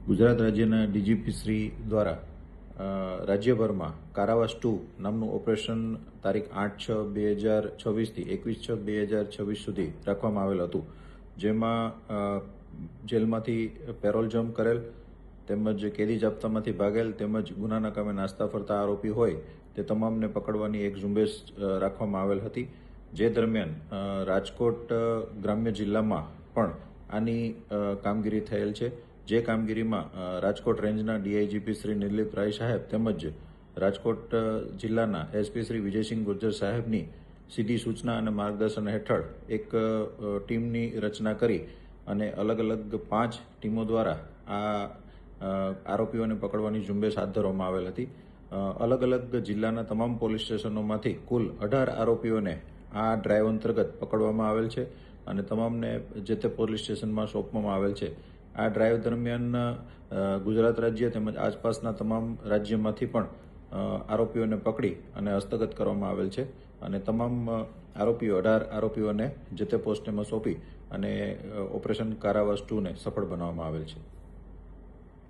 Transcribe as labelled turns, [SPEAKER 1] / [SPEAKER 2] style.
[SPEAKER 1] ગુજરાત રાજ્યના ડીજીપી શ્રી દ્વારા રાજ્યભરમાં કારાવાસ 2 નામનું ઓપરેશન તારીખ 8/6/2026થી 21/6/2026 સુધી રાખવામાં આવેલ હતું, જેમાં જેલમાંથી પેરોલ જમ્પ કરેલ તેમજ કેદી જાપ્તામાંથી ભાગેલ તેમજ ગુનાના કામે નાસ્તા ફરતા આરોપી હોય તે તમામને પકડવાની એક ઝુંબેશ રાખવામાં આવેલ હતી. જે દરમિયાન રાજકોટ ગ્રામ્ય જિલ્લામાં પણ આની કામગીરી થયેલ છે. જે કામગીરીમાં રાજકોટ રેન્જના ડીઆઈજીપી શ્રી નિર્લિપ રાય સાહેબ તેમજ રાજકોટ જિલ્લાના એસપી શ્રી વિજયસિંહ ગુર્જર સાહેબની સીધી સૂચના અને માર્ગદર્શન હેઠળ એક ટીમની રચના કરી અને અલગ અલગ 5 ટીમો દ્વારા આ આરોપીઓને પકડવાની ઝુંબેશ હાથ ધરવામાં આવેલ હતી. અલગ અલગ જિલ્લાના તમામ પોલીસ સ્ટેશનોમાંથી કુલ 18 આરોપીઓને આ ડ્રાઈવ અંતર્ગત પકડવામાં આવેલ છે અને તમામને જે તે પોલીસ સ્ટેશનમાં સોંપવામાં આવેલ છે. આ ડ્રાઈવ દરમિયાન ગુજરાત રાજ્ય તેમજ આસપાસના તમામ રાજ્યમાંથી પણ આરોપીઓને પકડી અને હસ્તગત કરવામાં આવેલ છે અને તમામ 18 આરોપીઓને જે તે પોસ્ટમાં સોંપી અને ઓપરેશન કારાવાસ 2 ને સફળ બનાવવામાં આવેલ છે.